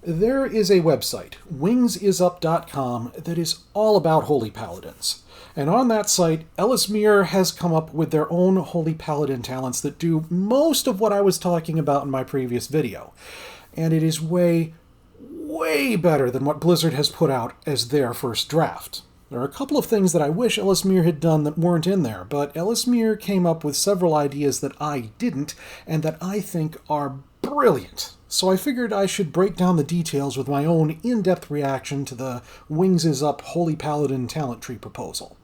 There is a website, wingsisup.com, that is all about Holy Paladins. And on that site, Ellesmere has come up with their own Holy Paladin talents that do most of what I was talking about in my previous video. And it is way, way better than what Blizzard has put out as their first draft. There are a couple of things that I wish Ellesmere had done that weren't in there, but Ellesmere came up with several ideas that I didn't, and that I think are brilliant. So I figured I should break down the details with my own in-depth reaction to the Wings is Up Holy Paladin talent tree proposal.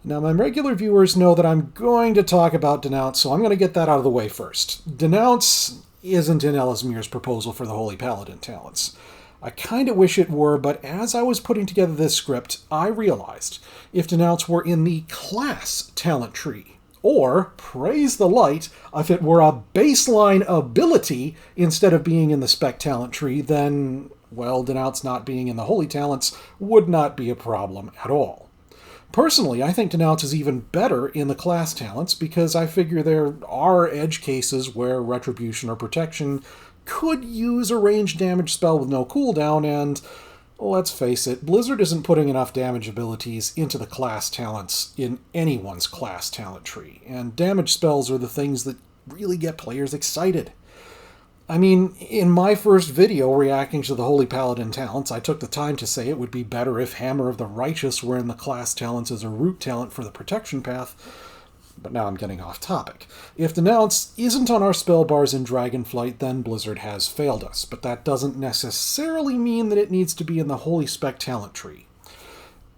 Now, my regular viewers know that I'm going to talk about Denounce, so I'm going to get that out of the way first. Denounce isn't in Ellesmere's proposal for the Holy Paladin talents. I kind of wish it were, but as I was putting together this script, I realized if Denounce were in the class talent tree, or, praise the light, if it were a baseline ability instead of being in the spec talent tree, then, well, Denounce not being in the holy talents would not be a problem at all. Personally, I think Denounce is even better in the class talents because I figure there are edge cases where Retribution or Protection could use a ranged damage spell with no cooldown, and let's face it, Blizzard isn't putting enough damage abilities into the class talents in anyone's class talent tree, and damage spells are the things that really get players excited. I mean, in my first video reacting to the Holy Paladin talents, I took the time to say it would be better if Hammer of the Righteous were in the class talents as a root talent for the protection path, but now I'm getting off topic. If Denounce isn't on our spell bars in Dragonflight, then Blizzard has failed us, but that doesn't necessarily mean that it needs to be in the Holy Spec talent tree.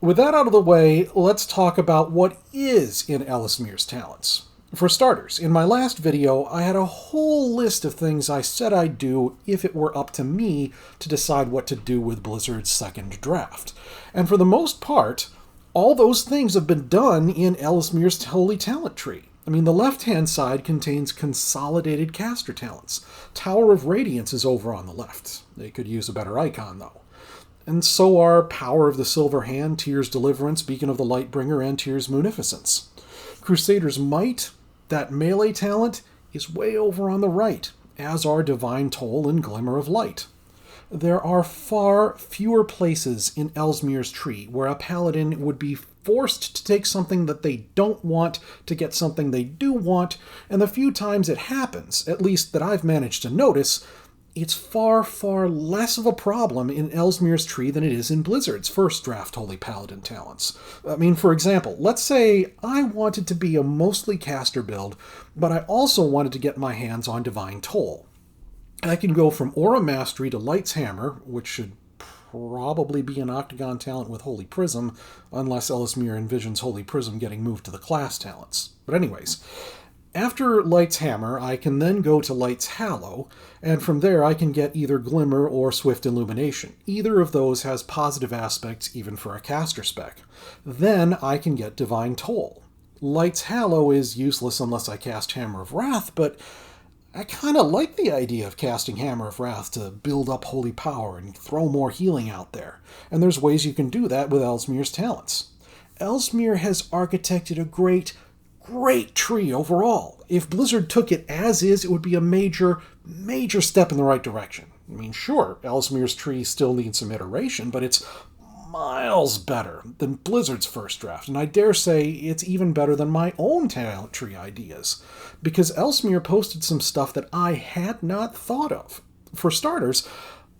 With that out of the way, let's talk about what is in Ellesmere's talents. For starters, in my last video, I had a whole list of things I said I'd do if it were up to me to decide what to do with Blizzard's second draft. And for the most part, all those things have been done in Ellesmere's Holy Talent Tree. I mean, the left-hand side contains consolidated caster talents. Tower of Radiance is over on the left. They could use a better icon, though. And so are Power of the Silver Hand, Tyr's Deliverance, Beacon of the Lightbringer, and Tyr's Munificence. Crusader's Might, that melee talent, is way over on the right, as are Divine Toll and Glimmer of Light. There are far fewer places in Ellesmere's tree where a paladin would be forced to take something that they don't want to get something they do want, and the few times it happens, at least that I've managed to notice, it's far, far less of a problem in Ellesmere's tree than it is in Blizzard's first draft Holy Paladin talents. I mean, for example, let's say I wanted to be a mostly caster build, but I also wanted to get my hands on Divine Toll. I can go from Aura Mastery to Light's Hammer, which should probably be an Octagon talent with Holy Prism, unless Ellesmere envisions Holy Prism getting moved to the class talents. But anyways, after Light's Hammer, I can then go to Light's Hallow, and from there I can get either Glimmer or Swift Illumination. Either of those has positive aspects even for a caster spec. Then I can get Divine Toll. Light's Hallow is useless unless I cast Hammer of Wrath, but I kind of like the idea of casting Hammer of Wrath to build up holy power and throw more healing out there. And there's ways you can do that with Ellesmere's talents. Ellesmere has architected a great tree overall. If Blizzard took it as is, it would be a major step in the right direction. I mean, sure, Ellesmere's tree still needs some iteration, but it's miles better than Blizzard's first draft, and I dare say it's even better than my own talent tree ideas, because Ellesmere posted some stuff that I had not thought of. For starters,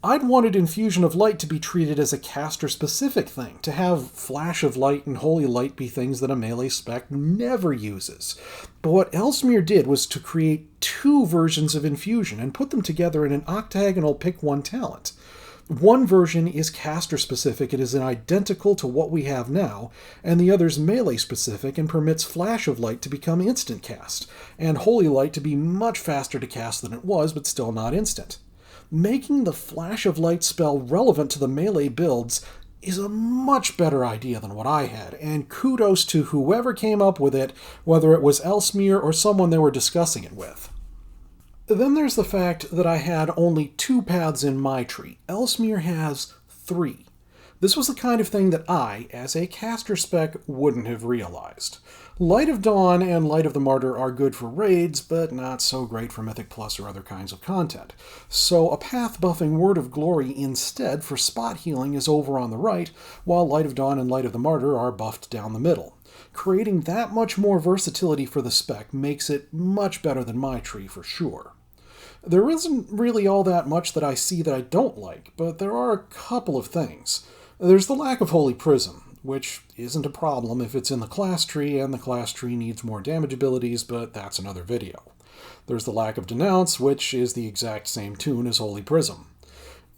I'd wanted Infusion of Light to be treated as a caster-specific thing, to have Flash of Light and Holy Light be things that a melee spec never uses. But what Ellesmere did was to create two versions of Infusion and put them together in an octagonal pick-one talent. One version is caster-specific, it is identical to what we have now, and the other's melee-specific and permits Flash of Light to become instant cast, and Holy Light to be much faster to cast than it was, but still not instant. Making the Flash of Light spell relevant to the melee builds is a much better idea than what I had, and kudos to whoever came up with it, whether it was Ellesmere or someone they were discussing it with. Then there's the fact that I had only 2 paths in my tree. Ellesmere has 3. This was the kind of thing that I, as a caster spec, wouldn't have realized. Light of Dawn and Light of the Martyr are good for raids, but not so great for Mythic Plus or other kinds of content. So a path buffing Word of Glory instead for spot healing is over on the right, while Light of Dawn and Light of the Martyr are buffed down the middle. Creating that much more versatility for the spec makes it much better than my tree for sure. There isn't really all that much that I see that I don't like, but there are a couple of things. There's the lack of Holy Prism, which isn't a problem if it's in the class tree, and the class tree needs more damage abilities, but that's another video. There's the lack of Denounce, which is the exact same tune as Holy Prism.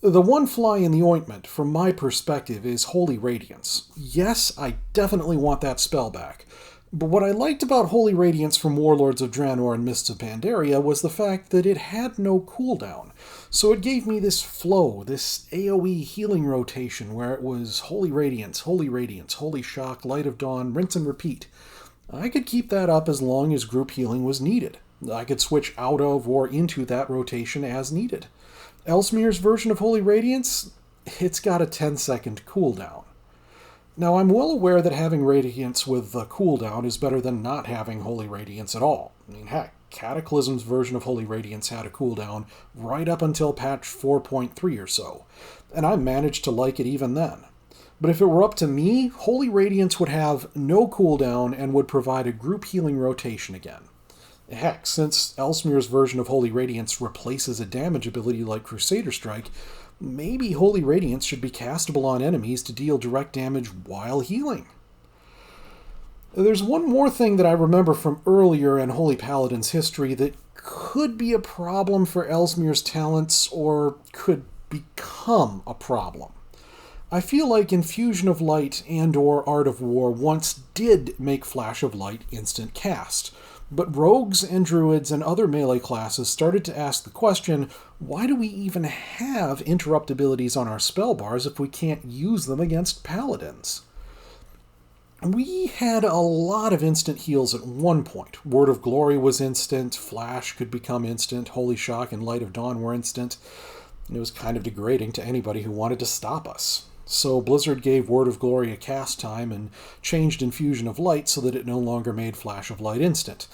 The one fly in the ointment, from my perspective, is Holy Radiance. Yes, I definitely want that spell back. But what I liked about Holy Radiance from Warlords of Draenor and Mists of Pandaria was the fact that it had no cooldown. So it gave me this flow, this AoE healing rotation where it was Holy Radiance, Holy Shock, Light of Dawn, rinse and repeat. I could keep that up as long as group healing was needed. I could switch out of or into that rotation as needed. Ellesmere's version of Holy Radiance, it's got a 10-second cooldown. Now, I'm well aware that having Radiance with the cooldown is better than not having Holy Radiance at all. I mean, heck, Cataclysm's version of Holy Radiance had a cooldown right up until patch 4.3 or so, and I managed to like it even then. But if it were up to me, Holy Radiance would have no cooldown and would provide a group healing rotation again. Heck, since Ellesmere's version of Holy Radiance replaces a damage ability like Crusader Strike, maybe Holy Radiance should be castable on enemies to deal direct damage while healing. There's one more thing that I remember from earlier in Holy Paladin's history that could be a problem for Ellesmere's talents, or could become a problem. I feel like Infusion of Light and/or Art of War once did make Flash of Light instant cast, but rogues and druids and other melee classes started to ask the question, why do we even have interrupt abilities on our spell bars if we can't use them against paladins? We had a lot of instant heals at one point. Word of Glory was instant, Flash could become instant, Holy Shock and Light of Dawn were instant, and it was kind of degrading to anybody who wanted to stop us. So Blizzard gave Word of Glory a cast time and changed Infusion of Light so that it no longer made Flash of Light instant,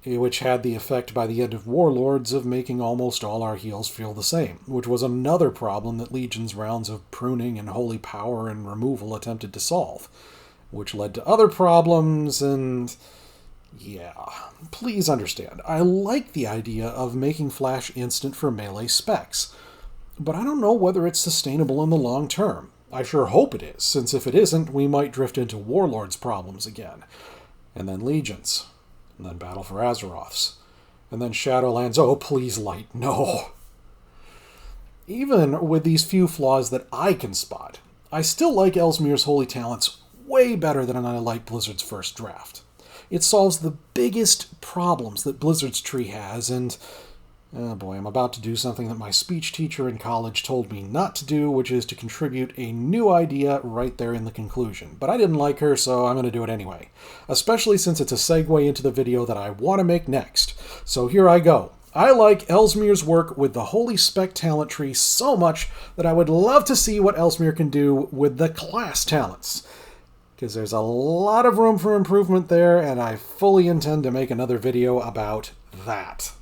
which had the effect by the end of Warlords of making almost all our heals feel the same, which was another problem that Legion's rounds of pruning and holy power and removal attempted to solve, which led to other problems, and yeah, please understand, I like the idea of making Flash instant for melee specs, but I don't know whether it's sustainable in the long term. I sure hope it is, since if it isn't, we might drift into Warlords problems again, and then Legions, and then Battle for Azeroths, and then Shadowlands. Oh, please, Light, no. Even with these few flaws that I can spot, I still like Ellesmere's Holy Talents way better than I like Blizzard's first draft. It solves the biggest problems that Blizzard's tree has, and oh boy, I'm about to do something that my speech teacher in college told me not to do, which is to contribute a new idea right there in the conclusion. But I didn't like her, so I'm going to do it anyway. Especially since it's a segue into the video that I want to make next. So here I go. I like Ellesmere's work with the Holy Spec talent tree so much that I would love to see what Ellesmere can do with the class talents, because there's a lot of room for improvement there, and I fully intend to make another video about that.